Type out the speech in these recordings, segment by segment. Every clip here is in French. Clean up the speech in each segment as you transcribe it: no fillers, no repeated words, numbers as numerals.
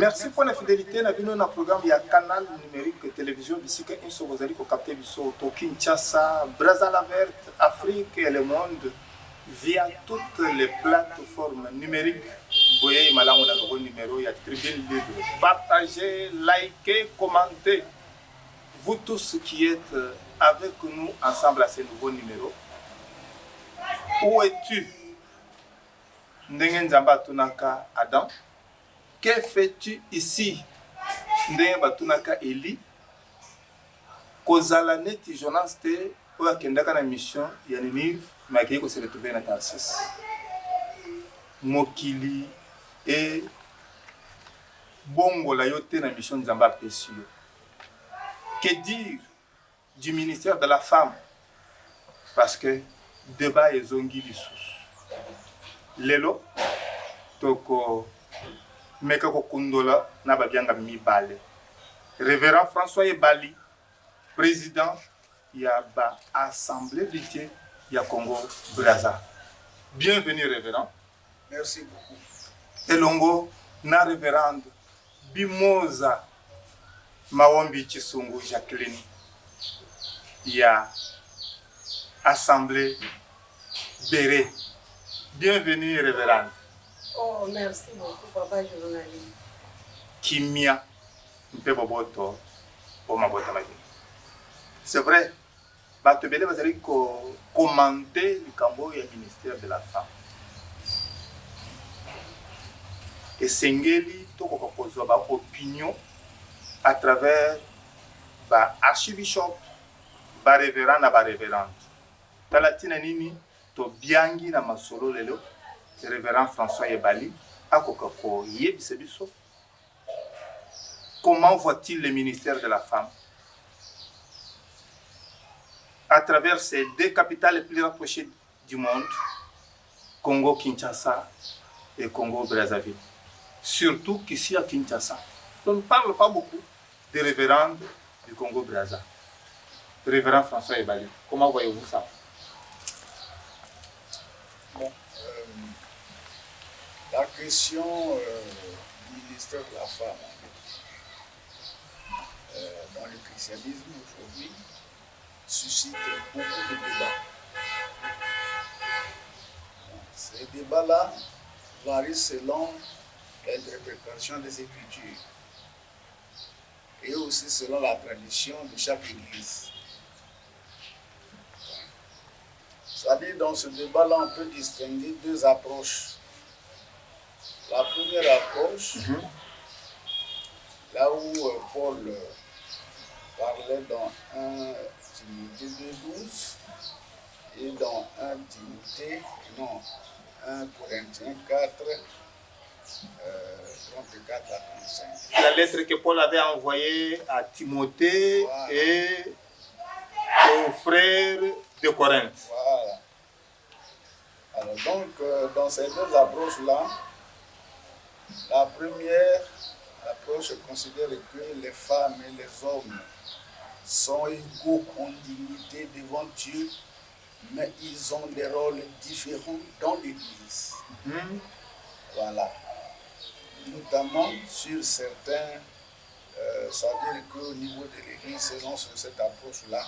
Merci pour la fidélité. Nous avons un programme, il y a un canal numérique télévision ici que vous allez capter au Kinshasa, Brazzaville verte, Afrique et le monde via toutes les plateformes numériques. Vous voyez, on a un nouveau numéro, il y a Tribune Libre. Partagez, likez, commentez. Vous tous qui êtes avec nous ensemble à ce nouveau numéro. Où es-tu? Ndengen Zamba Tunaka Adam. Que fais-tu ici? Ndengen Batunaka Eli. Kozala neti journaliste te oya kendaka na mission ya Ninive mais ko se retrouver na Tarsis. Mokili et bongo la yote na mission Nzamba Pesio. Que dire du ministère de la femme? Parce que débat est zongi lissus. Lelo toko meka ko kundola na babyanga mibale. Révérend François Ebali, président ya ba assemblée d'unité ya Congo Brazza. Bienvenue révérend. Merci beaucoup. Elongo na révérende Bimoza Mawombi Chisungu Jacqueline ya assemblée Béré. Bienvenue révérende. Oh, merci beaucoup, papa journaliste. Kimia Mpeboboto Omabota Magi. C'est vrai, Batebele va dire commenter le Cambo et le ministère de la femme. Et Sengeli, tout ce opinion à travers archibishop, révérend na révérende. Talatina nini to biangi na masolo lelo. Le révérend François Ebali a kokako yebisebiso. Comment voit-il le ministère de la femme à travers ces deux capitales les plus rapprochées du monde, Congo Kinshasa et Congo Brazzaville. Surtout qu'ici à Kinshasa, on ne parle pas beaucoup des révérendes du Congo Brazza. Révérend François Ebali, comment voyez-vous ça? Bon, la question du ministère de la femme dans le christianisme aujourd'hui suscite beaucoup de débats. Ces débats-là varient selon l'interprétation des Écritures et aussi selon la tradition de chaque église. C'est-à-dire, dans ce débat-là, on peut distinguer deux approches. La première approche, là où Paul parlait dans 1 Timothée 2,12 et dans 1 Corinthiens 4, 34 à 35. La lettre que Paul avait envoyée à Timothée, voilà, et aux frères de Corinthe. Voilà. Alors donc, dans ces deux approches-là, la première approche considère que les femmes et les hommes sont égaux en dignité devant Dieu, mais ils ont des rôles différents dans l'Église. Voilà. Notamment sur certains, ça veut dire qu'au niveau de l'Église, selon cette approche-là,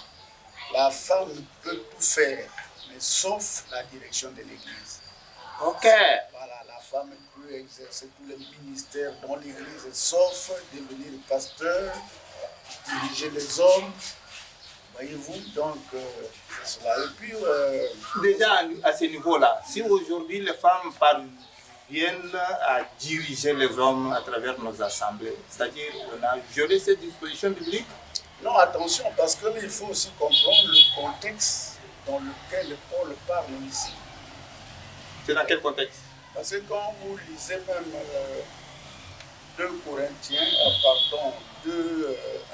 la femme peut tout faire, mais sauf la direction de l'Église. Ok. Voilà, la femme peut exercer tous les ministères dans l'Église, sauf devenir pasteur, diriger les hommes. Voyez-vous, donc c'est cela. Et puis, déjà à ce niveau-là, si aujourd'hui les femmes parviennent à diriger les hommes à travers nos assemblées, c'est-à-dire on a violé cette disposition biblique? Non, attention, parce qu'il faut aussi comprendre le contexte dans lequel Paul parle ici. C'est dans quel contexte? Parce que quand vous lisez même 2 Corinthiens,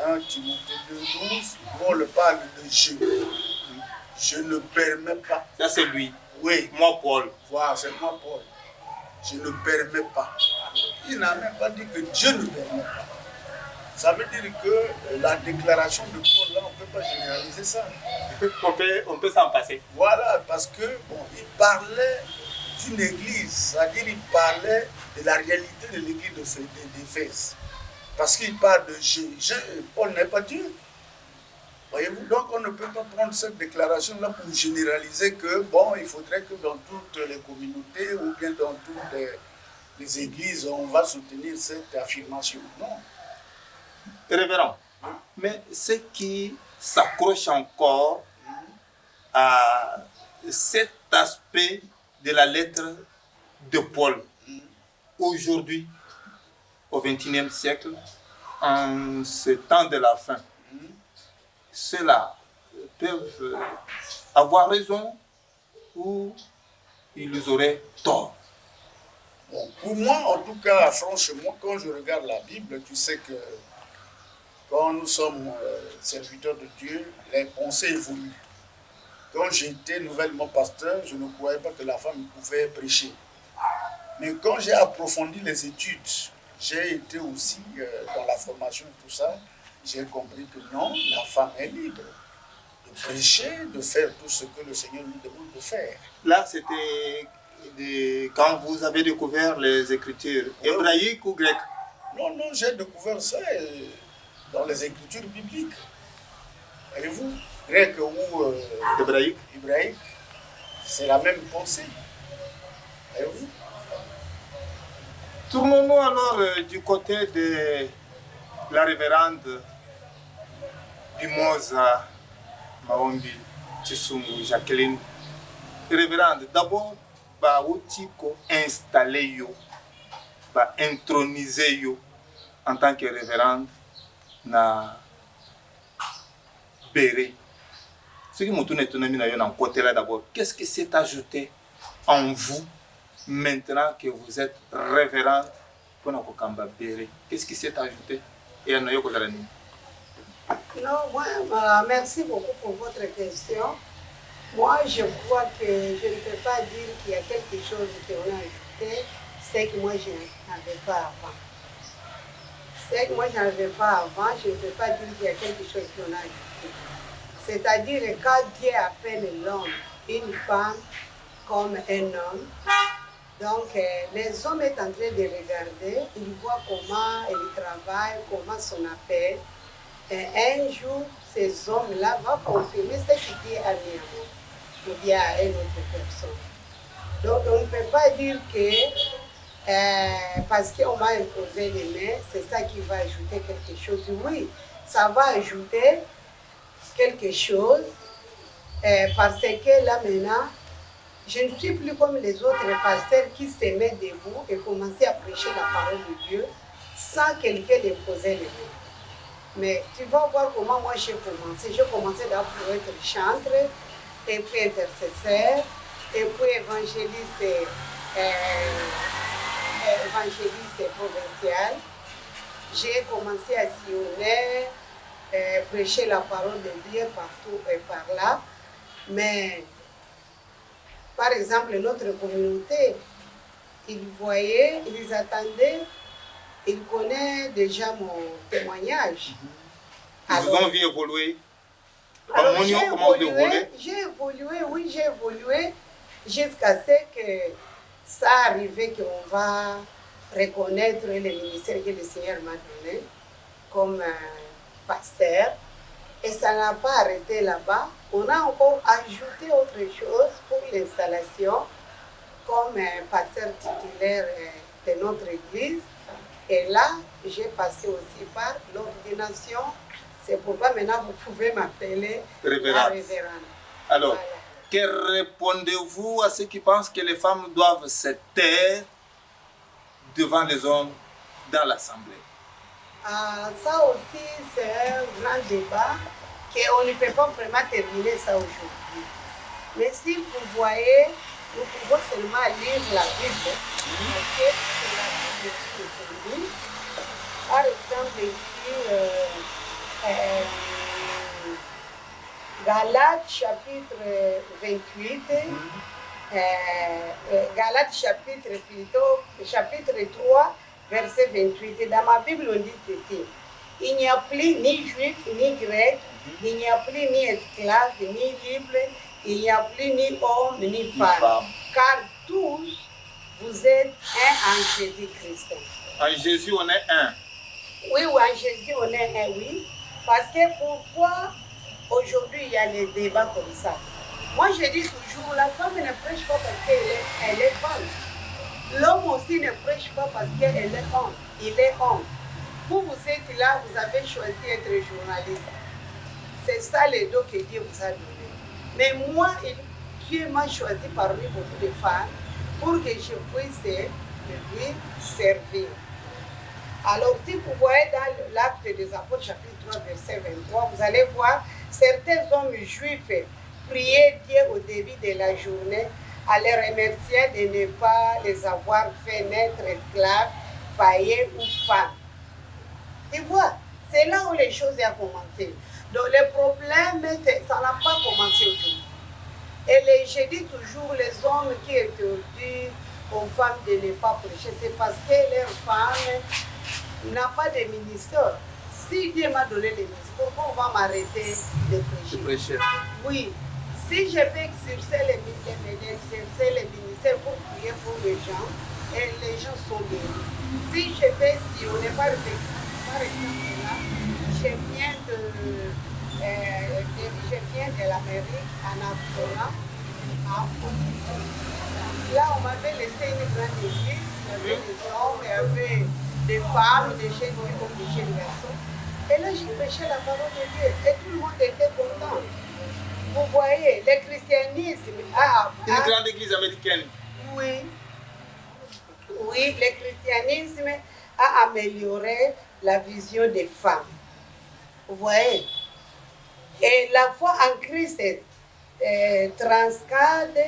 1 Timothée 2,12, Paul parle de je. Je ne permets pas. Ça c'est lui. Oui. Moi Paul. Voilà, c'est moi Paul. Je ne permets pas. Il n'a même pas dit que Dieu ne permet pas. Ça veut dire que la déclaration de Paul, là, on ne peut pas généraliser ça. On peut s'en passer. Voilà, parce que bon, il parlait d'une église, c'est-à-dire il parlait de la réalité de l'église d'Éphèse. Parce qu'il parle de Paul n'est pas Dieu. Voyez-vous, donc on ne peut pas prendre cette déclaration-là pour généraliser que, bon, il faudrait que dans toutes les communautés ou bien dans toutes les églises, on va soutenir cette affirmation. Non. Révérend, mais ce qui s'accroche encore à cet aspect de la lettre de Paul, aujourd'hui, au XXIe siècle, en ce temps de la fin, ceux-là peuvent avoir raison ou ils auraient tort. Bon, pour moi, en tout cas, franchement, quand je regarde la Bible, tu sais que quand nous sommes serviteurs de Dieu, les pensées évoluent. Quand j'étais nouvellement pasteur, je ne croyais pas que la femme pouvait prêcher. Mais quand j'ai approfondi les études, j'ai été aussi dans la formation et tout ça, j'ai compris que non, la femme est libre de prêcher, de faire tout ce que le Seigneur lui demande de faire. Là, c'était quand vous avez découvert les écritures hébraïques ou grecques? Non, j'ai découvert ça dans les écritures bibliques. Voyez-vous, grec ou hébraïque, c'est la même pensée. Voyez-vous? Tournons-nous alors du côté de la révérende Bimoza Maombi Tshisumu Jacqueline. Révérende, d'abord, ba utiko installé yo, ba intronisé yo en tant que révérende na Béré. Ce qui m'a étonné dans côté là d'abord, qu'est-ce qui s'est ajouté en vous maintenant que vous êtes révérende pour notre Kamba Béré? Qu'est-ce qui s'est ajouté? Et en ayant Non, moi, merci beaucoup pour votre question. Moi, je crois que je ne peux pas dire qu'il y a quelque chose qu'on a ajouté, c'est que moi, je n'avais pas avant. C'est que moi, je n'avais pas avant, je ne peux pas dire qu'il y a quelque chose qu'on a ajouté. C'est-à-dire, quand Dieu appelle l'homme, une femme comme un homme, donc les hommes sont en train de regarder, ils voient comment ils travaillent, comment son appel. Et un jour, ces hommes-là vont confirmer ce qu'il dit à Néhémie ou bien à une autre personne. Donc on ne peut pas dire que parce qu'on m'a imposé les mains, c'est ça qui va ajouter quelque chose. Oui, ça va ajouter quelque chose parce que là maintenant, je ne suis plus comme les autres pasteurs qui se mettent debout et commencent à prêcher la parole de Dieu sans quelqu'un les poser les mains. Mais tu vas voir comment moi j'ai commencé. J'ai commencé d'abord pour être chantre, et puis intercesseur, et puis évangéliste provincial. J'ai commencé à sillonner, prêcher la parole de Dieu partout et par là. Mais, par exemple, notre communauté, ils voyaient, ils attendaient. Il connaît déjà mon témoignage. Ils vous ont vu évoluer. Alors, j'ai évolué jusqu'à ce que ça arrive qu'on va reconnaître le ministère que le Seigneur m'a donné comme pasteur. Et ça n'a pas arrêté là-bas. On a encore ajouté autre chose pour l'installation comme pasteur titulaire de notre église. Et là, j'ai passé aussi par l'ordination. C'est pourquoi maintenant vous pouvez m'appeler la révérende. Alors, voilà. Que répondez-vous à ceux qui pensent que les femmes doivent se taire devant les hommes dans l'assemblée? Ça aussi, c'est un grand débat qu'on ne peut pas vraiment terminer ça aujourd'hui. Mais si vous voyez, nous pouvons seulement lire la Bible. Okay? Par exemple, ici, Galates chapitre 28, Galates chapitre 3, verset 28. Dans ma Bible, on dit ceci: il n'y a plus ni juif ni grec, il n'y a plus ni esclave ni libre, il n'y a plus ni homme ni femme, car tous, vous êtes un en Jésus-Christ. En Jésus, on est un. Oui, en Jésus, on est un, oui. Parce que pourquoi aujourd'hui il y a des débats comme ça? Moi, je dis toujours, la femme ne prêche pas parce qu'elle est femme. L'homme aussi ne prêche pas parce qu'elle est homme. Il est homme. Vous êtes là, vous avez choisi d'être journaliste. C'est ça les dons que Dieu vous a donné. Mais moi, Dieu m'a choisi parmi beaucoup de femmes pour que je puisse lui servir. Alors, si vous voyez dans l'acte des Apôtres, chapitre 3, verset 23, vous allez voir certains hommes juifs prier Dieu au début de la journée à les remercier de ne pas les avoir fait naître esclaves, païens ou femmes. Tu vois, c'est là où les choses ont commencé. Donc le problème, ça n'a pas commencé aujourd'hui. Et je dis toujours, les hommes qui interdisent aux femmes de ne pas prêcher, c'est parce que leurs femmes n'ont pas de ministère. Si Dieu m'a donné les ministères, pourquoi on va m'arrêter de prêcher? Oui. Si je peux exercer les ministères pour prier pour les gens, et les gens sont guéris. Si je peux sillonner, par exemple là, je viens de l'Amérique, en Arizona, là on m'avait laissé une grande église, il y avait des hommes, il y avait des femmes, des jeunes filles comme des jeunes garçons. Et là j'ai prêché la parole de Dieu et tout le monde était content. Vous voyez, le christianisme une grande église américaine. Oui. Oui, le christianisme a amélioré la vision des femmes. Vous voyez. Et la foi en Christ transcende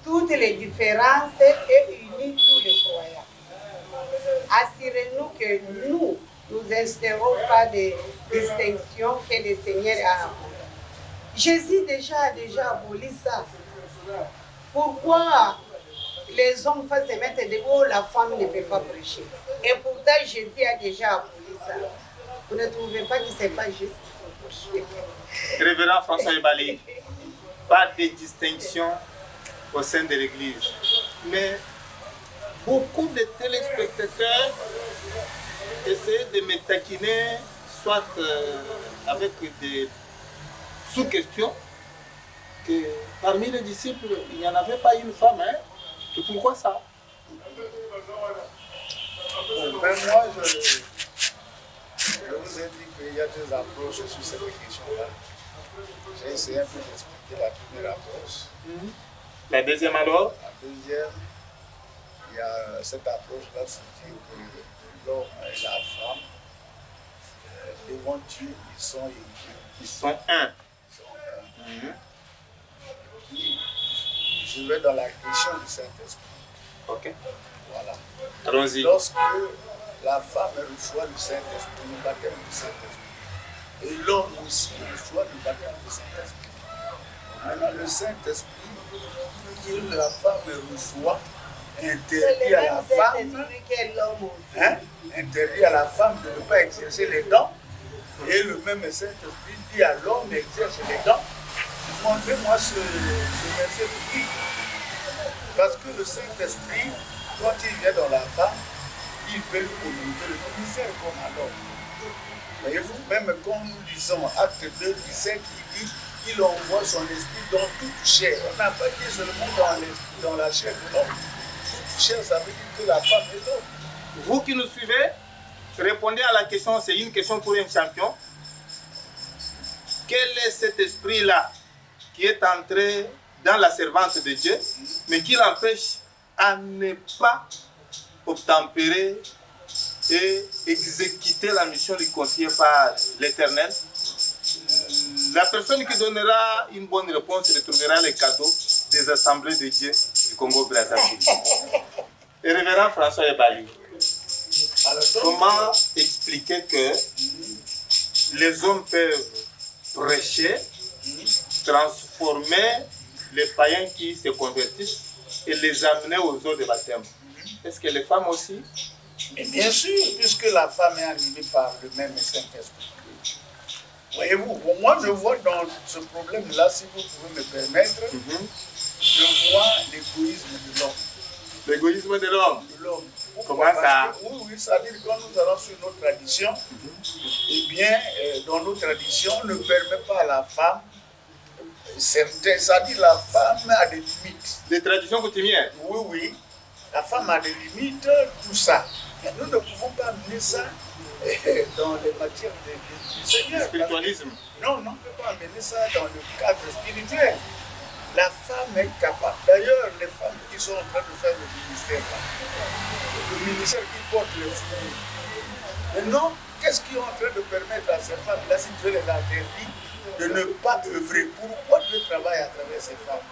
toutes les différences et unit tous les croyants. Assurez-nous que nous n'instaurons pas de distinctions que le Seigneur a abolie. Jésus déjà a aboli ça. Pourquoi les hommes vont se mettre debout, la femme ne peut pas prêcher? Et pourtant Jésus a déjà aboli ça. Vous ne trouvez pas que ce n'est pas juste? Révérend François Ebali, pas de distinction au sein de l'Église. Mais beaucoup de téléspectateurs essaient de me taquiner, soit avec des sous-questions, que parmi les disciples, il n'y en avait pas une femme. Hein? Et pourquoi ça? Ben moi, je vous ai dit qu'il y a deux approches sur cette question-là. J'ai essayé un peu d'expliquer la première approche. La deuxième alors? La deuxième, il y a cette approche-là qui dit que l'homme et la femme, devant Dieu, ils sont un. Ils sont un. Puis, je vais dans la question du Saint-Esprit. Ok. Voilà. Allons-y. Lorsque la femme reçoit le Saint-Esprit, le baptême du Saint-Esprit, et l'homme aussi reçoit le baptême du Saint-Esprit. Maintenant, le Saint-Esprit que la femme reçoit interdit à la femme, interdit à la femme de ne pas exercer les dons, et le même Saint-Esprit dit à l'homme d'exercer les dons. Montrez-moi ce verset biblique. Parce que le Saint-Esprit, quand il vient dans la femme, il peut lui communiquer le ministère comme à l'homme. Voyez-vous, même quand nous lisons Acte 2, 17, il dit qu'il envoie son esprit dans toute chair. On n'a pas dit seulement dans la chair de l'homme. Toute chair, ça veut dire que la femme est l'homme. Vous qui nous suivez, répondez à la question, c'est une question pour un champion. Quel est cet esprit-là qui est entré dans la servante de Dieu, mais qui l'empêche à ne pas obtempérer et exécuter la mission lui confiée par l'Éternel? La personne qui donnera une bonne réponse retrouvera les cadeaux des assemblées de Dieu du Congo-Brazzaville. Et révérend François Ebali, comment expliquer que les hommes peuvent prêcher, transformer les païens qui se convertissent et les amener aux eaux de baptême? Est-ce que les femmes aussi? Mais bien sûr, puisque la femme est animée par le même Saint-Esprit. Voyez-vous, moi je vois dans ce problème-là, si vous pouvez me permettre, je vois l'égoïsme de l'homme. L'égoïsme de l'homme. De l'homme. Comment Parce ça? que, oui, c'est-à-dire quand nous allons sur nos traditions, eh bien, dans nos traditions, on ne permet pas à la femme, c'est-à-dire la femme a des limites. Les traditions coutumières. Oui, oui, la femme a des limites, tout ça. Mais nous ne pouvons pas amener ça dans les matières du Seigneur. Le spiritualisme. Non, on ne peut pas amener ça dans le cadre spirituel. La femme est capable. D'ailleurs, les femmes qui sont en train de faire le ministère qui porte le fruit. Maintenant, qu'est-ce qui est en train de permettre à ces femmes-là, si Dieu les interdit, de ne pas œuvrer? Pourquoi Dieu travaille à travers ces femmes?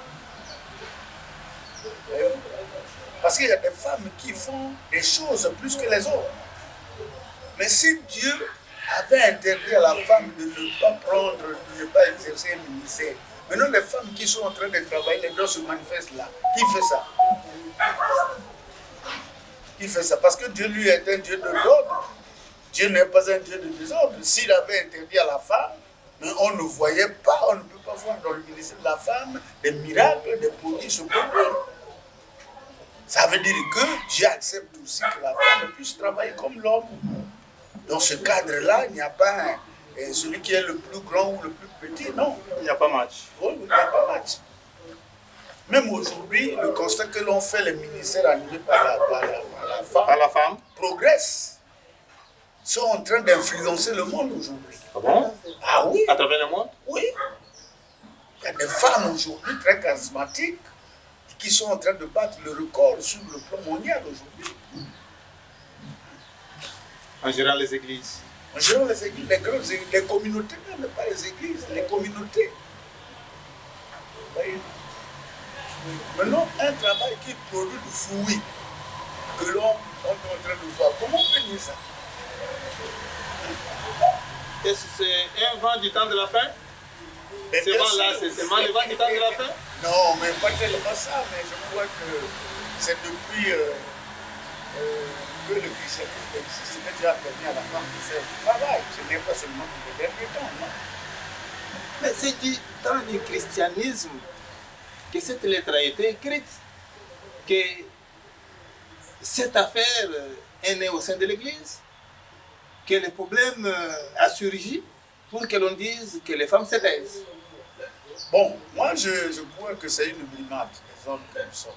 Parce qu'il y a des femmes qui font des choses plus que les autres. Mais si Dieu avait interdit à la femme de ne pas prendre, de ne pas exercer un ministère, maintenant les femmes qui sont en train de travailler, les dons se manifestent là. Qui fait ça? Qui fait ça? Parce que Dieu lui est un Dieu de l'ordre. Dieu n'est pas un Dieu de désordre. S'il avait interdit à la femme, mais on ne voyait pas, on ne peut pas voir dans le ministère de la femme des miracles, des prodiges se produire. Ça veut dire que Dieu accepte aussi que la femme puisse travailler comme l'homme. Dans ce cadre-là, il n'y a pas celui qui est le plus grand ou le plus petit, non. Il n'y a pas match. Oui, il n'y a pas match. Même aujourd'hui, le constat que l'on fait, les ministères animés par la femme, progressent. Sont en train d'influencer le monde aujourd'hui. Ah bon? Ah oui. À travers le monde? Oui. Il y a des femmes aujourd'hui très charismatiques qui sont en train de battre le record sur le plan mondial aujourd'hui. En gérant les églises. En gérant les églises, les communautés, même pas les églises, les communautés. Maintenant, un travail qui produit du fruit que l'on est en train de voir, comment on peut dire ça? Est-ce que c'est un vent du temps de la fin? Ce vent-là, c'est seulement le vent du temps de la fin? Non, mais pas tellement ça, mais je crois que c'est depuis que le christianisme existe que Dieu a permis à la femme de faire du travail. Ce n'est pas seulement pour les derniers temps, non. Mais c'est du temps du christianisme que cette lettre a été écrite, que cette affaire est née au sein de l'Église, que le problème a surgi pour que l'on dise que les femmes se taisent. Bon, moi je crois que c'est une brimade des hommes que nous sommes.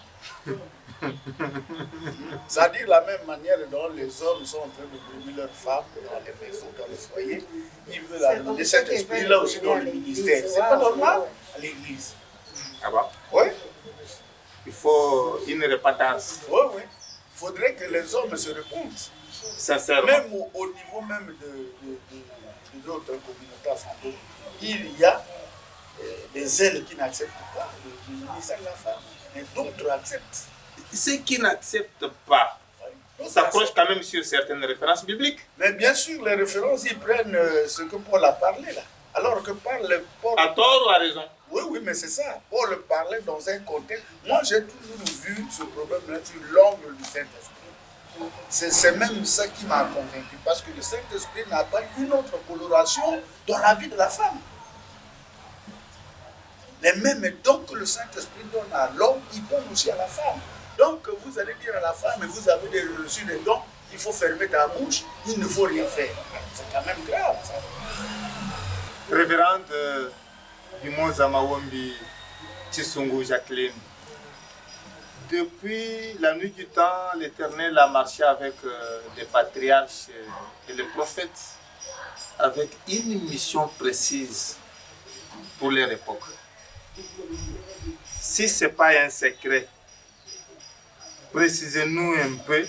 C'est-à-dire la même manière dont les hommes sont en train de brimer leurs femmes dans les maisons, dans les foyers, ils veulent amener cet esprit-là aussi dans le ministère. C'est pas normal à l'Église. Ah bon? Oui. Il faut une repentance. Oui, oui. Il faudrait que les hommes se répondent. Sincèrement. Même au niveau même de notre communauté assemblée, il y a des ailes qui n'acceptent pas le ministère de la femme, mais d'autres acceptent. Ceux qui n'acceptent pas s'approchent quand même sur certaines références bibliques. Mais bien sûr, les références, ils prennent ce que Paul a parlé là. Alors que Paul... À tort ou à raison? Oui, oui, mais c'est ça. Paul parlait dans un contexte. Moi, j'ai toujours vu ce problème-là sur l'angle du Saint-Esprit. C'est même ça qui m'a convaincu, parce que le Saint-Esprit n'a pas une autre coloration dans la vie de la femme. Les mêmes dons que le Saint-Esprit donne à l'homme, il donne aussi à la femme. Donc vous allez dire à la femme, vous avez reçu des dons, il faut fermer ta bouche, il ne faut rien faire. C'est quand même grave ça. Révérende Bimoza Mawombi Chisungu Jacqueline, depuis la nuit du temps, l'Éternel a marché avec les patriarches et les prophètes avec une mission précise pour leur époque. Si ce n'est pas un secret, précisez-nous un peu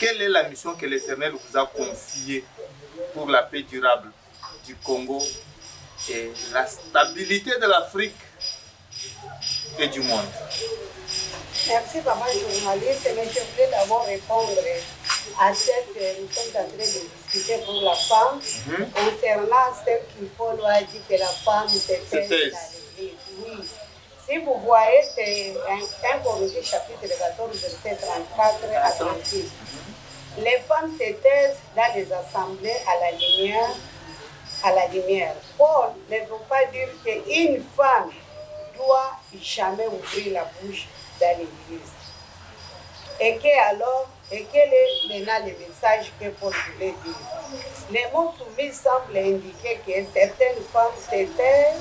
quelle est la mission que l'Éternel vous a confiée pour la paix durable du Congo et la stabilité de l'Afrique et du monde. Merci, papa journaliste, mais je voulais d'abord répondre à cette nous sommes en train de discuter pour la femme, concernant ce que Paul a dit que la femme se taise dans l'Église. Oui. Si vous voyez, c'est 1 Corinthiens chapitre 14, verset 34 à 36. Les femmes se taisent dans les assemblées à la lumière. Paul ne veut pas dire qu'une femme doit jamais ouvrir la bouche dans l'Église. Et quel est maintenant le message que Paul voulait dire? Les mots soumis semblent indiquer que certaines femmes s'étaient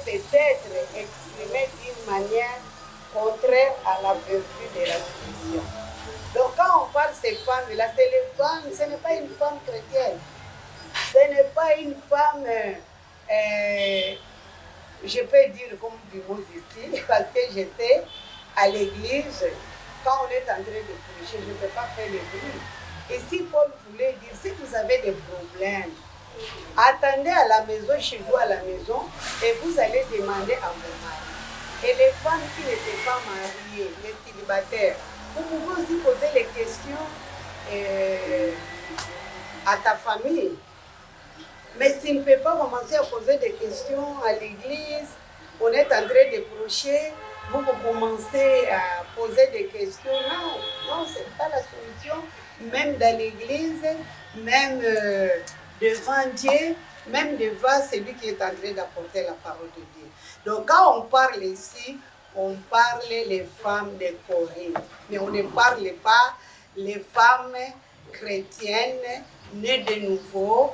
peut-être exprimées d'une manière contraire à la vertu de la soumission. Donc quand on parle de ces femmes-là, c'est les femmes, ce n'est pas une femme chrétienne. Ce n'est pas une femme, je peux dire comme du mot ici, parce que j'étais à l'église, quand on est en train de prêcher, je ne peux pas faire le bruit. Et si Paul voulait dire, si vous avez des problèmes, attendez à la maison, chez vous à la maison, et vous allez demander à vos maris. Et les femmes qui n'étaient pas mariées, les célibataires, vous pouvez aussi poser les questions à ta famille. Mais tu ne peux pas commencer à poser des questions à l'église, on est en train de prêcher, vous commencez à poser des questions. Non, ce n'est pas la solution. Même dans l'église, même devant Dieu, même devant celui qui est en train d'apporter la parole de Dieu. Donc quand on parle ici, on parle les femmes de Corinthe, mais on ne parle pas les femmes chrétiennes nées de nouveau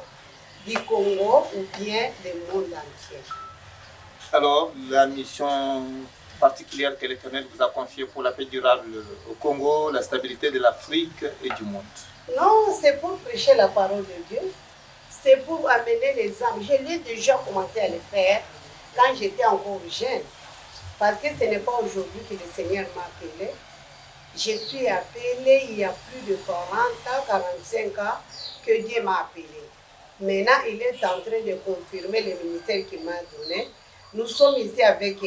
du Congo ou bien du monde entier. Alors, la mission particulière que l'Éternel vous a confiée pour la paix durable au Congo, la stabilité de l'Afrique et du monde? Non, c'est pour prêcher la parole de Dieu. C'est pour amener les âmes. Je l'ai déjà commencé à le faire quand j'étais encore jeune. Parce que ce n'est pas aujourd'hui que le Seigneur m'a appelé. Je suis appelée il y a plus de 40 ans, 45 ans que Dieu m'a appelé. Maintenant, il est en train de confirmer le ministère qu'il m'a donné. Nous sommes ici avec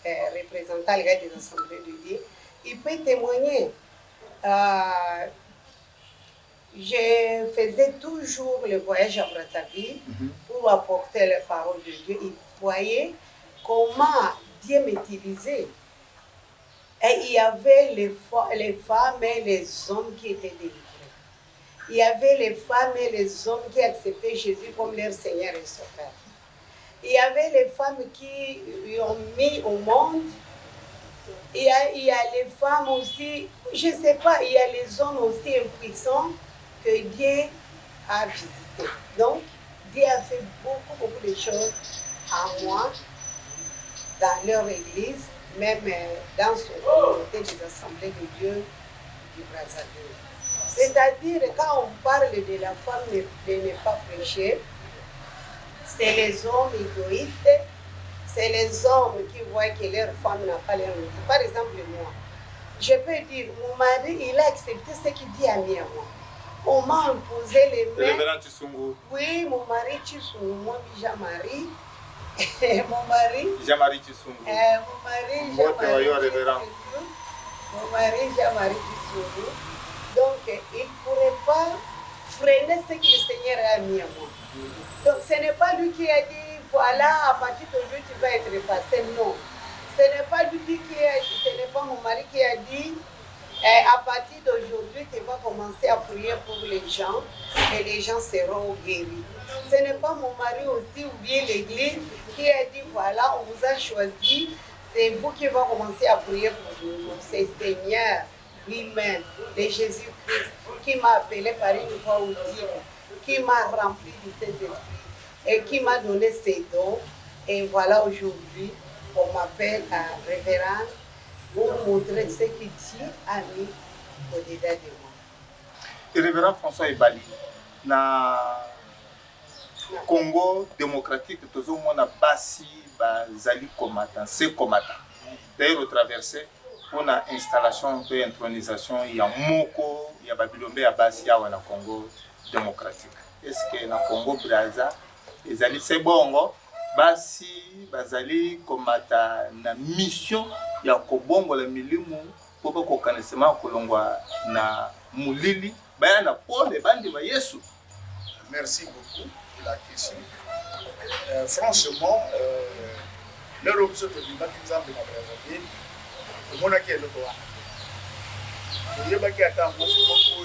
représentant légal des assemblées de Dieu. Il peut témoigner. Je faisais toujours le voyage à Brazzaville pour apporter les paroles de Dieu. Il voyait comment Dieu m'utilisait. Et il y avait les femmes et les hommes qui étaient délivrés. Il y avait les femmes et les hommes qui acceptaient Jésus comme leur Seigneur et Sauveur. Il y avait les femmes qui lui ont mis au monde. Il y a les femmes aussi, je ne sais pas, il y a les hommes aussi impuissants que Dieu a visités. Donc, Dieu a fait beaucoup de choses à moi, dans leur église, même dans son communauté des assemblées de Dieu du Brazzaville. C'est-à-dire, quand on parle de la femme de ne pas prêcher, c'est les hommes égoïstes, c'est les hommes qui voient que leur femme n'a pas leur mérite. Par exemple, moi, je peux dire, mon mari, il a accepté ce qu'il dit à moi. On m'a imposé les mains. Révérend Tsungu. Oui, mon mari Tsungu, moi, Jean-Marie. Mon mari. Jean-Marie Tsungu. Mon mari Jean-Marie. Mon mari Jean-Marie Tsungu. Donc, il ne pourrait pas freiner ce que le Seigneur a mis à moi. Donc, ce n'est pas lui qui a dit, voilà, à partir d'aujourd'hui, tu vas être passé. Non. Ce n'est pas lui qui a dit, ce n'est pas mon mari qui a dit, à partir d'aujourd'hui, tu vas commencer à prier pour les gens et les gens seront guéris. Ce n'est pas mon mari aussi ou bien l'église qui a dit, voilà, on vous a choisi, c'est vous qui va commencer à prier pour nous. C'est le Seigneur lui-même, de Jésus-Christ, qui m'a appelé par une voix audible, qui m'a rempli du Saint-Esprit et qui m'a donné ses dons. Et voilà, aujourd'hui, on m'appelle à révérende pour montrer ce que Dieu a mis au-delà de moi. Et révérend François Ebali, na Congo démocratique, tout le monde a basi, bazali combattant, c'est combattant. D'ailleurs, au traversé, pour l'installation et l'intronisation, il y a Moko, il y a Babilombe, il y a Basi, il y a le Congo démocratique. Est-ce que le Congo Brazza, c'est bon, Basi, Bazali, combattant, na mission, il y a Kobongo, le milimu, pour que connaissement Kolongwa na Moulili, na Paul et Bandi Yesu. Merci beaucoup pour la question. Franchement, l'Europe de l'exemple de ma Brazzaville, le qui est le droit. Il y a qui attend beaucoup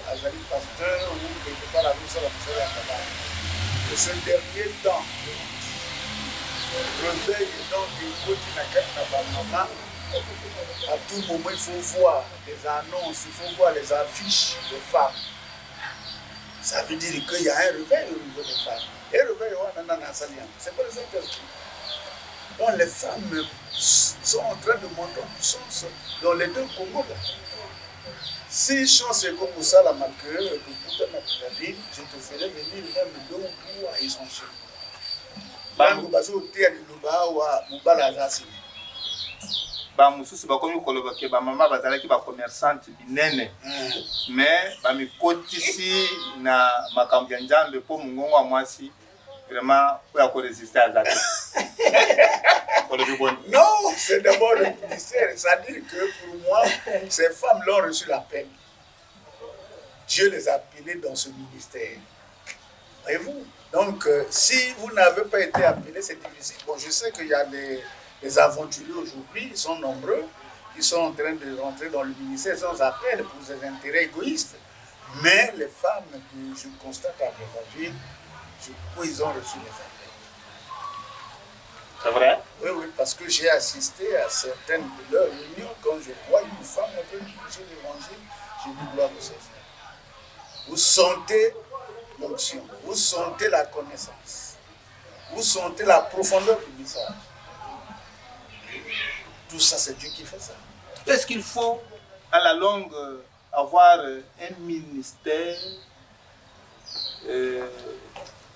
à Zali pasteur ou quelque part à nous sur la mission à Kabal. De ce dernier temps, réveil donc il continue à maman À tout moment, il faut voir les annonces, il faut voir les affiches des femmes. Ça veut dire qu'il y a un réveil au niveau des femmes. Et le réveil, c'est pas le Saint-Esprit. Donc les femmes sont en train de monter en puissance dans les deux Congos. Si chance est comme ça, la maquille, je te ferai venir même 2 ou 3 essentiels. bamosusu bakomi koloba ke bamama bazalaki bacommerçante binene mais bamikotisi na makambo ya nzambe mpo mongongo ya mwasi vraiment oyo akoresiste aza te. Non, c'est d'abord le ministère. C'est-à-dire que pour moi, ces femmes l'ont reçu la peine. Dieu les a appelées dans ce ministère. Voyez-vous? Donc, si vous n'avez pas été appelés, c'est difficile. Bon, je sais qu'il y a des aventuriers aujourd'hui, ils sont nombreux, qui sont en train de rentrer dans le ministère sans appel pour des intérêts égoïstes. Mais les femmes que je constate à Brazzaville, je crois qu'ils ont reçu les appels. C'est vrai? Oui, oui, parce que j'ai assisté à certaines de leurs réunions. Quand je vois une femme en train de prêcher l'évangile, je dis gloire au Seigneur. Vous sentez l'onction, vous sentez la connaissance, vous sentez la profondeur du message. Tout ça, c'est Dieu qui fait ça. Est-ce qu'il faut, à la longue, avoir un ministère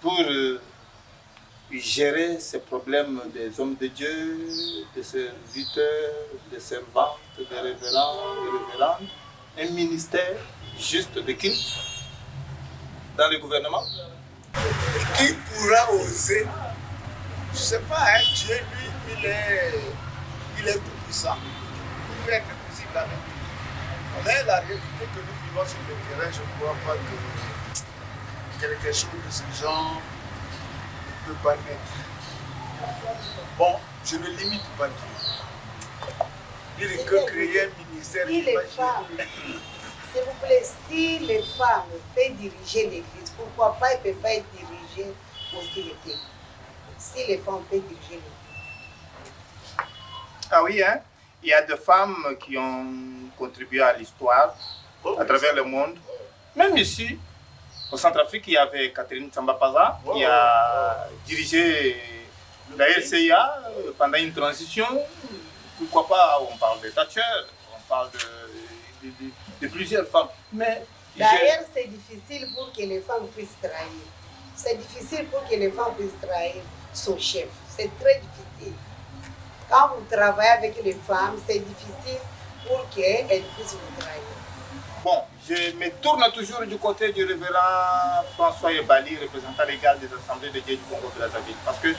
pour gérer ces problèmes des hommes de Dieu, des serviteurs, des servantes, des révérends, des révérendes, un ministère juste de culte dans le gouvernement? Qui pourra oser? Je ne sais pas, hein, Dieu, lui, il est tout puissant. Il peut être possible avec lui. Mais la réalité que nous vivons sur le terrain, je ne crois pas que quelque chose de ce genre ne peut pas naître. Bon, je ne limite pas Dieu. Dire que créer un ministère... Si les femmes, s'il vous plaît, si les femmes peuvent diriger l'Église, pourquoi pas elles ne peuvent pas être dirigées aussi les pays? Si les femmes peuvent diriger l'Église. Ah oui, hein? Il y a des femmes qui ont contribué à l'histoire à travers le monde. Même ici, au Centrafrique, il y avait Catherine Tsamba-Paza qui a dirigé la RCA pendant une transition. Pourquoi pas, on parle de Thatcher, on parle de plusieurs femmes. Mais d'ailleurs, c'est difficile pour que les femmes puissent trahir. C'est difficile pour que les femmes puissent trahir son chef. C'est très difficile. Quand vous travaillez avec les femmes, c'est difficile pour qu'elles puissent vous trahir. Bon, je me tourne toujours du côté du révérend François Ebali, représentant légal des Assemblées de Dieu du Congo-Brazzaville. Parce que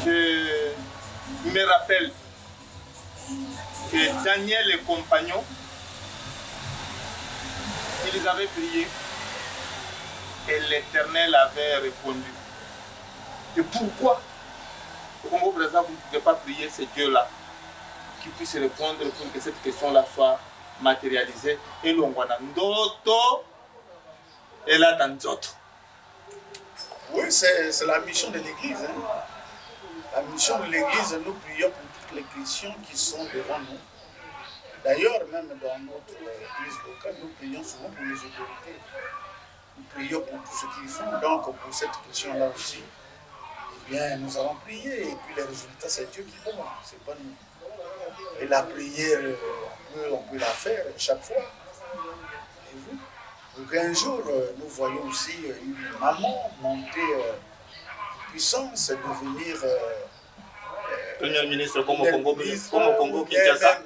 je me rappelle que Daniel et compagnons, ils avaient prié et l'Éternel avait répondu. Et pourquoi au Congo-Brazzaville, vous ne pouvez pas prier ces dieux-là qui puissent répondre pour que cette question-là soit matérialisée? Et l'ongwana ndoto et la tanzoto. Oui, c'est la mission de l'Église. Hein. La mission de l'Église, nous prions pour toutes les chrétiens qui sont devant nous. D'ailleurs, même dans notre église locale, nous prions souvent pour les autorités. Nous prions pour tout ce qu'ils font. Donc, pour cette question-là aussi, eh bien, nous allons prier. Et puis, les résultats, c'est Dieu qui donne. Ce n'est pas nous. Et la prière, on peut la faire chaque fois. Et vous? Donc, un jour, nous voyons aussi une maman monter en puissance, devenir... Premier ministre comme au Congo Kinshasa.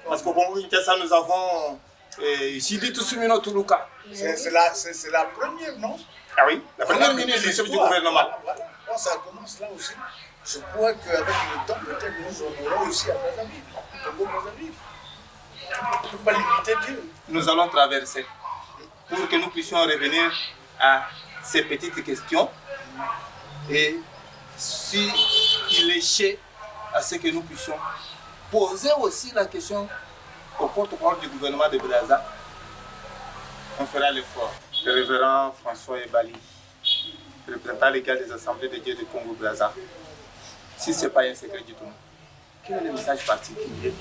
Parce qu'au Congo Kinshasa, nous avons Judith Suminho Tuluka. C'est la première, non? Ah oui, la première ministre du gouvernement. Voilà. Quand ça commence là aussi, je crois qu'avec le temps, peut-être nous aurons aussi à Brazzaville, au Congo-Brazzaville. Il ne faut pas limiter Dieu. Nous allons traverser pour que nous puissions revenir à ces petites questions et si il est chez à ce que nous puissions poser aussi la question au porte-parole du gouvernement de Brazza. On fera l'effort. Le révérend François Ebali, représentant légal des Assemblées de Dieu du Congo-Brazza. Si ce n'est pas un secret du tout. quel est le message particulier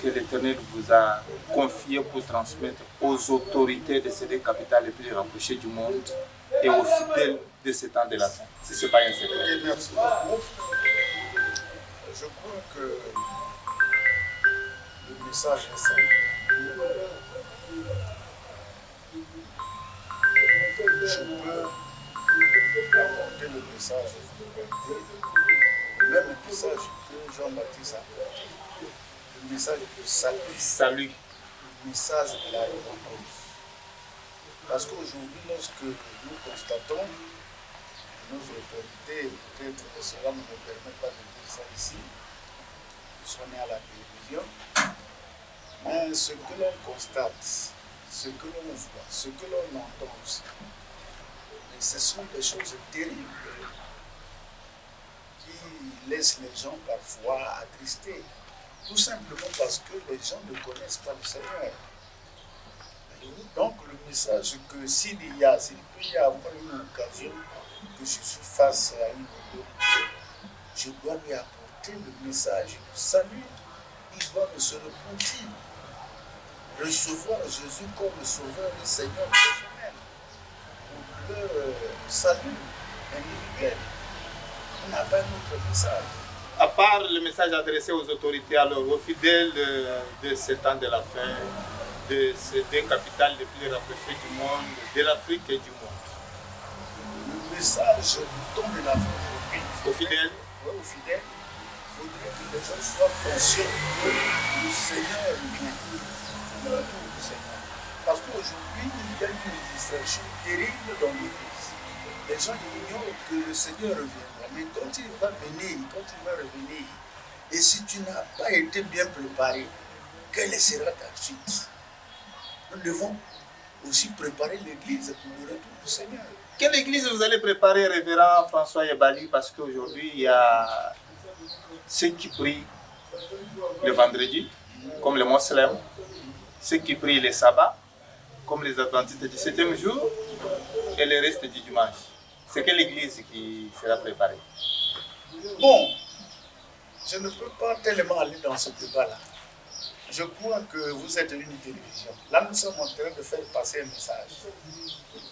que l'Éternel vous a confié pour transmettre aux autorités de ces deux capitales les plus rapprochées du monde et aux fidèles de ce temps de la fin, si ce n'est pas un secret? Merci beaucoup. Je crois que le message est simple. Je peux apporter le message le même message que Jean-Baptiste a apporté. Le message du salut. Salut. Le message de la repentance. Parce qu'aujourd'hui, lorsque nous constatons, nos autorités, peut-être que cela ne me permet pas de dire ça ici, nous sommes nés à la télévision, mais ce que l'on constate, ce que l'on voit, ce que l'on entend aussi, mais ce sont des choses terribles qui laissent les gens parfois attristés, tout simplement parce que les gens ne connaissent pas le Seigneur. Donc le message que s'il peut y avoir une occasion que je suis face à une autorité, je dois lui apporter le message du salut. Il doit se repentir, recevoir Jésus comme le Sauveur et Seigneur personnel pour leur salut individuel. On n'a pas un autre message. À part le message adressé aux autorités, alors aux fidèles de ce temps de la fin, de ces deux capitales les plus rapprochées du monde, de l'Afrique et du monde. Le message du temps de la fin aujourd'hui. Aux fidèles. Oui, aux fidèles. Il faudrait que les gens soient conscients que le Seigneur vient. Le retour du Seigneur. Parce qu'aujourd'hui, il y a une distraction terrible dans l'Église. Les gens ignorent que le Seigneur reviendra. Mais quand il va venir, quand il va revenir, et si tu n'as pas été bien préparé, quelle sera ta suite? Nous devons aussi préparer l'Église pour le retour du Seigneur. Quelle église vous allez préparer, révérend François Yebali? Parce qu'aujourd'hui, il y a ceux qui prient le vendredi, comme les musulmans, ceux qui prient le sabbat, comme les adventistes du 7e jour, et le reste du dimanche. C'est quelle église qui sera préparée? Bon, je ne peux pas tellement aller dans ce débat-là. Je crois que vous êtes une télévision. Là, nous sommes en train de faire passer un message.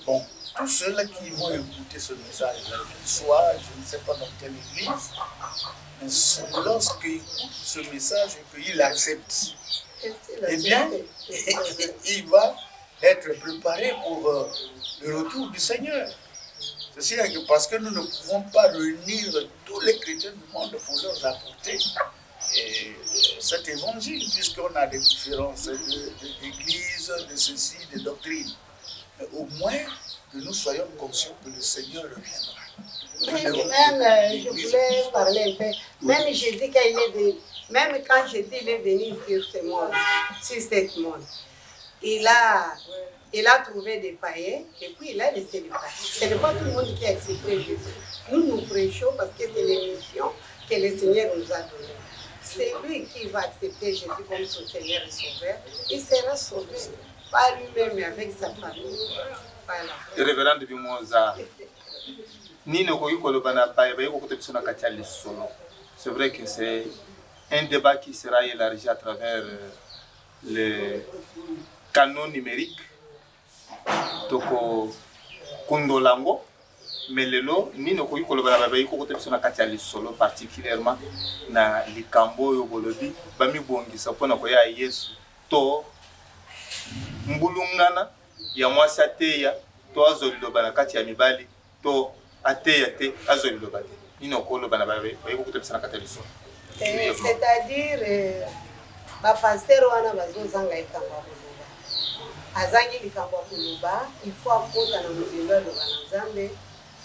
Bon, tous ceux-là qui vont écouter ce message-là, qu'ils soient, je ne sais pas dans quelle église, mais lorsqu'ils écoutent ce message et qu'ils l'acceptent, eh bien, il va être préparé pour le retour du Seigneur. Ceci parce que nous ne pouvons pas réunir tous les chrétiens du monde pour leur apporter cet évangile, puisqu'on a des différences d'église, de ceci, de doctrine. Mais au moins que nous soyons conscients que le Seigneur reviendra. Même, je voulais parler un peu. Même Jésus, quand Jésus est venu sur ce monde, sur cette monde, il a trouvé des païens et puis il a laissé les païens. Ce n'est pas tout le monde qui a accepté Jésus. Nous prêchons parce que c'est l'émission que le Seigneur nous a donnée. C'est lui qui va accepter Jésus comme son Seigneur et Sauveur. Il sera sauvé, pas lui-même, mais avec sa famille. Voilà. Révérend de Bimoza, c'est vrai que c'est un débat qui sera élargi à travers le canon numérique. Toko Kundolango, mais lelo nino ko yikolo bana bayi ko kote na kati ya lisolo particulièrement na likambo yo bolobi bami bongisa pona ko ya Yesu to mbulungana ya mwasi ateya to azolilo bana kati ya mibali to ateya te azolilo bate nino ko lo bana bayi ko kote na kati ya lisolo. C'est-à-dire ba pasteur wana bazozanga ikamba azangi likambo kuluba il faut apota na muzimba lo bana Nzambe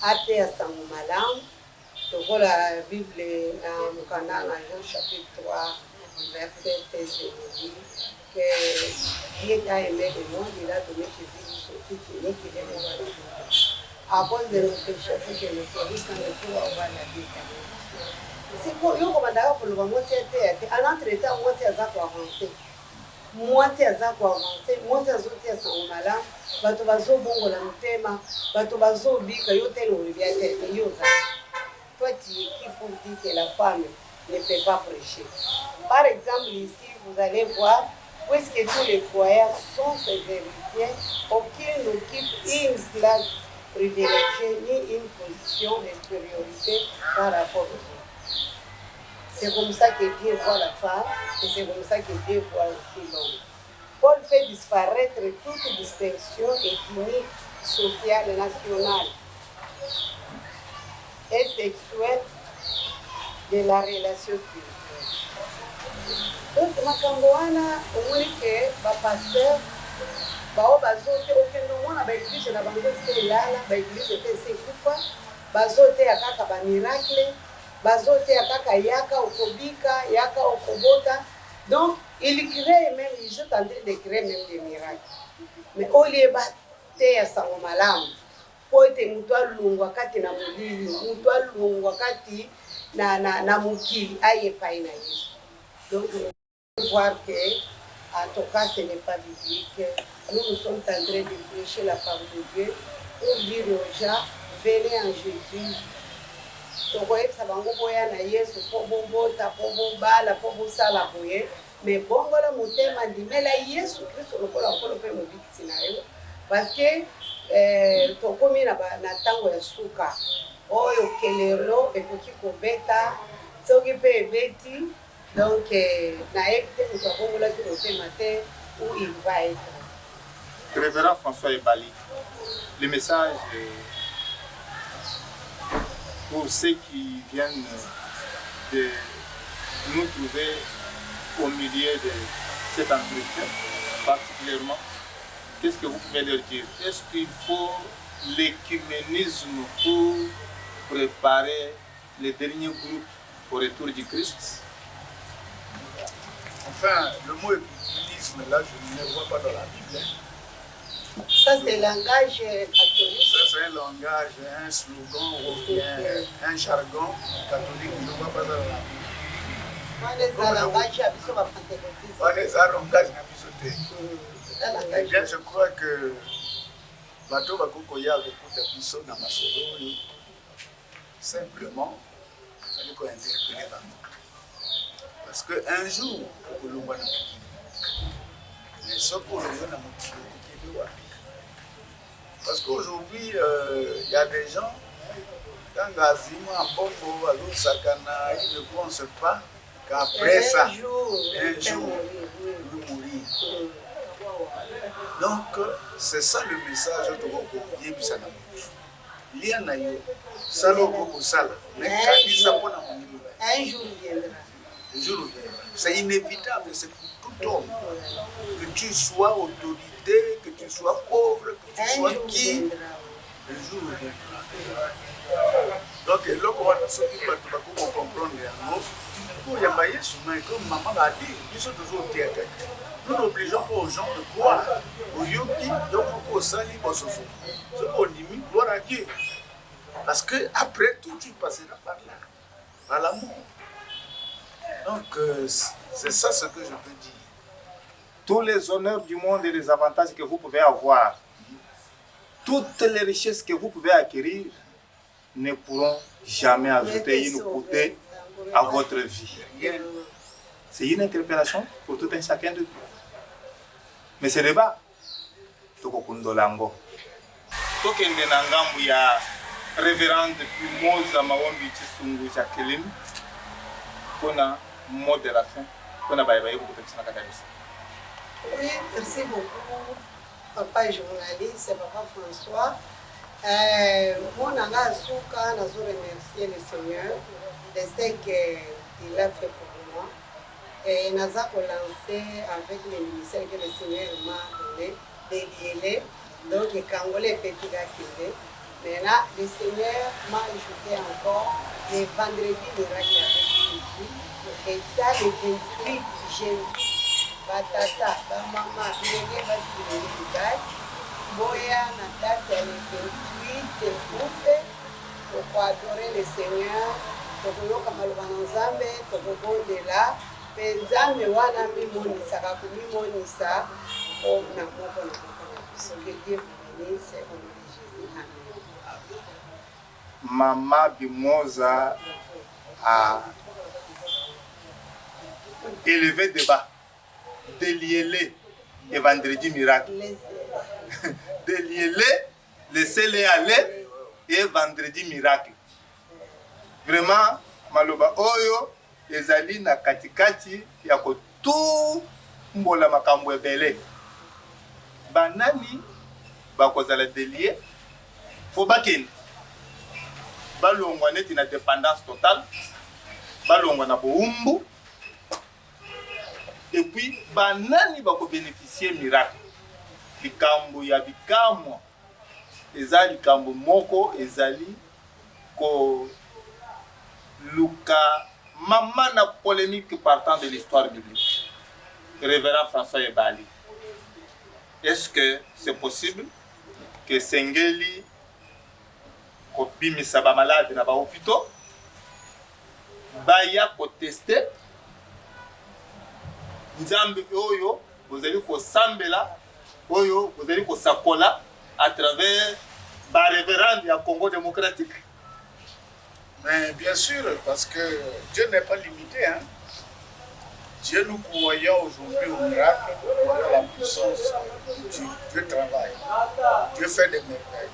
ate ya sango malamu tokola Bible na mukanda na Jean chapitre 3 verset 13 dit que Dieu a aimé le monde, il a donné Jésus son fils unique qui est mort à cause de nos péchés pour que nous périssions ne pourrons avoir la vie éternelle. C'est pour yo komandaka kuluba mwasi ate en entre-temps mwasi aza ko avancer mwasi aza ko avancer mwasi azotia sango malamu bato bazobongola motema bato bazobika yo tele olobia te yo za toi tu es qui pour dire que la femme ne peut pas prêcher. Par exemple, ici, vous allez voir, puisque tous les croyants sont ses héritiers, aucun n'occupe une place privilégiée ni une position de supériorité par rapport aux autres. C'est comme ça que Dieu voit la femme et c'est comme ça que Dieu voit aussi l'homme. Paul fait disparaître toute distinction ethnique, sociale, nationale et sexuelle de la relation spirituelle. Donc, makambo wana omoni ke bapasteur bao bazote okende omona baeglise na bango ese elala, baeglise mpe ese ekufa, bazoteya kaka bamiracle, bazoteya kaka yaka okobika, yaka okobota. Donc, ils créent même, ils sont en train de créer même des miracles. Mais au lieu bateya sango malamu, po ete mutu alungwa kati na molili, mutu alungwa kati na mukili ayepai na Yesu. Donc, on peut voir que, en tout cas, ce n'est pas biblique. Nous sommes en train de prêcher la parole de Dieu pour dire aux gens, venez en Jésus. Tokoyebisa bango boya na Yesu po bobota po bobala po bosala boye, mais bongola motema ndimela Yesu Kristo lokola nkolo mpe mobikisi na yo, parce que tokomi na ntango ya suka oyo kelelo ekoki kobeta soki mpe ebeti. Donc, où il va être. Révérend François Ebali, le message pour ceux qui viennent de nous trouver au milieu de cet entretien, particulièrement, qu'est-ce que vous pouvez leur dire? Est-ce qu'il faut l'écuménisme pour préparer les derniers groupes au retour du Christ? Enfin, le mot écuménisme, là, je ne le vois pas dans la Bible. Ça, c'est le langage catholique. Ça, c'est un langage, un slogan, ou bien un jargon catholique. Je ne le vois pas dans la Bible. Eh bien, je crois que bateau bakokoya kokuta biso na masolo simplement il faut interpeller bango. Parce qu'un jour, mais ce pour le parce qu'aujourd'hui, il y a des gens, quand Gazimo en Bongo, à l'autre Sakana, ils ne pensent pas qu'après ça, un jour, il va mourir. Donc, c'est ça le message de Boko. Il y en a eu, ça le Boko Sala, mais quand il s'appelle un jour viendra. Un jour viendra. C'est inévitable, c'est pour tout homme. Que tu sois autorité, que tu sois pauvre, que tu sois qui, un jour viendra. Donc, là, on va comprendre, comme maman l'a dit, ils sont toujours au théâtre. Nous n'obligeons pas aux gens de croire. Au yogi, donc on sali, on dit gloire à Dieu. Parce qu'après tout, tu passeras par là, par l'amour. Donc, c'est ça ce que je peux dire. Tous les honneurs du monde et les avantages que vous pouvez avoir, toutes les richesses que vous pouvez acquérir, ne pourront jamais ajouter une beauté à votre vie. C'est une interpellation pour tout un chacun de nous. Mais ce débat, Tokokundolango. Tokende na ngambu ya révérende Moza Maombi Chisungu Jacqueline, kuna mot de la fin, kuna baïbaï pour que tu n'aies. Oui, merci beaucoup, papa journaliste, papa François. Mon anga souka, nous remercier le Seigneur de ce qu'il a fait pour moi. Et nous avons lancé avec le ministère que le Seigneur m'a donné, des liens. Donc, quand on les petits gars qui étaient, maintenant, le Seigneur m'a ajouté encore les vendredis miracles avec Jésus. Et ça, le 28 Jésus, Batata, Bamama, Bilenge, Basi, Boya, Natata, le 28 août, pour adorer le Seigneur, pour que nous Nzambe, pour que là. Nzambe wana mimonisa kumimonisa na moko na so que Dieu vous bénisse au nom de Jésus. Amen. Mama Bimoza a élevé débat, déliez-les et vendredi miracle. Déliez-les, laissez-les aller et vendredi miracle. Vraiment, maloba oyo ezali na katikati ya kotu mbola makambo ebele. Banani bakozala délié fo bakeni balongwa neti na dépendance totale, balongwa na boumbu, et puis banani bako bénéficier miracle. Likambo ya bikamwa ezali likambo moko ezali ko luka maman na polémique partant de l'histoire biblique. Révérend François Ebali, est-ce que c'est possible que Sengeli kobimisa ba malade na ba hôpitaux baya ko tester nzambe oyo bozali ko sambela oyo bozali ko sakola à travers ba révérend ya Congo démocratique? Mais bien sûr, parce que Dieu n'est pas limité. Hein? Dieu, nous croyons aujourd'hui au miracle, nous croyons à la puissance de Dieu. Dieu travaille, Dieu fait des merveilles.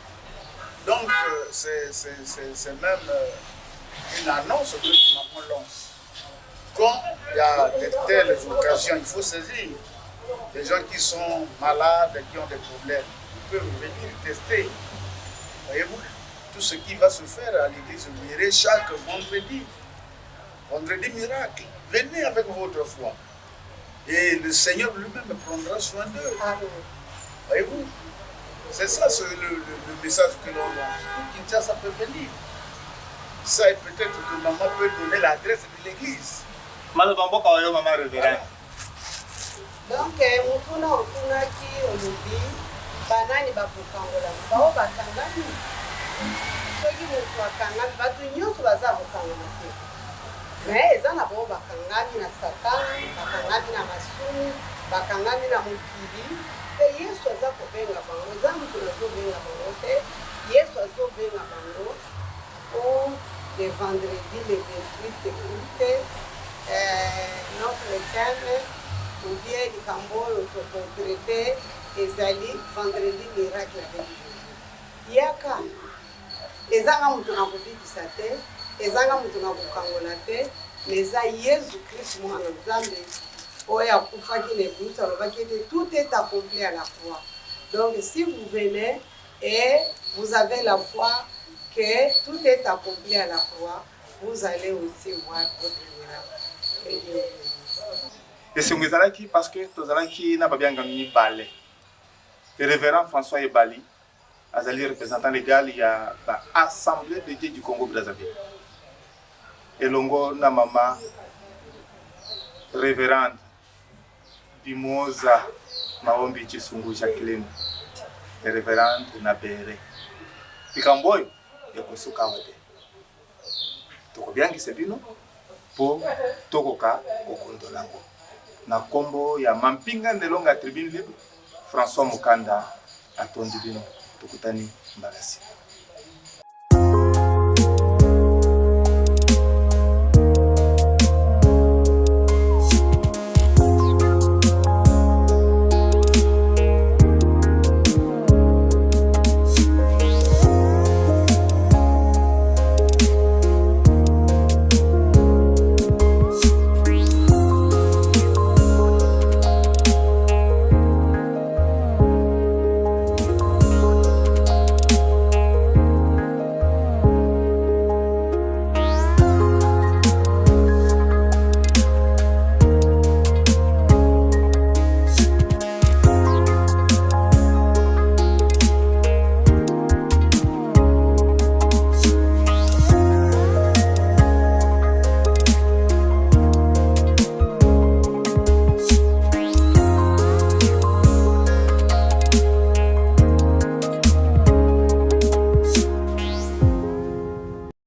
Donc, c'est même une annonce que maman lance. Quand il y a de telles occasions, il faut saisir. Les gens qui sont malades, qui ont des problèmes, ils peuvent venir tester. Voyez-vous? Tout ce qui va se faire à l'église Miré chaque vendredi. Vendredi miracle. Venez avec votre foi. Et le Seigneur lui-même prendra soin d'eux. Voyez-vous? C'est ça le message que l'on lance. Kinshasa peut venir. Ça, et peut-être que maman peut donner l'adresse de l'église. Maman révérend. Donc, mutuna utuna ki olubi banani bakukangola bao bakangani. Soki mutu akangami batu nyonso baza kokangama te. Mais eza na bao bakangami na Satani, bakangami na masuni, bakangami na mokili. Et Yesu aza kobenga bango, eza mutu azobenga bango te. Yesu azobenga bango pour le vendredi, le 28 août, notre thème ou bien likambo oyo tokotraite ezali vendredi miracle avec Dieu. Yaka ezanga mutu na kobikisa te, ezanga mutu na kokangola te, mais eza Yesu Christ mwana Nzambe oyo akufaki na ekulusu alobaki ete tout est accompli à la croix. Donc si vous venez et vous avez la foi que tout est accompli à la croix, vous allez aussi voir votre miracle. Et c'est un parce que Tozalaki n'a pas bien gagné balai. Le révérend François Ebali, azali représentant légal, il y a l'Assemblée de Dieu du Congo-Brazzaville. Et longo na mama révérende Bimoza Maombi Chisungu Jacqueline, révérende Nabere. Pikamboy, ya kusuka wate. Toko biangi sebino po tokoka kokondolango. Na kombo ya mampinga ndelonga tribune libre François Mukanda atondi bino tukutani mbalasi.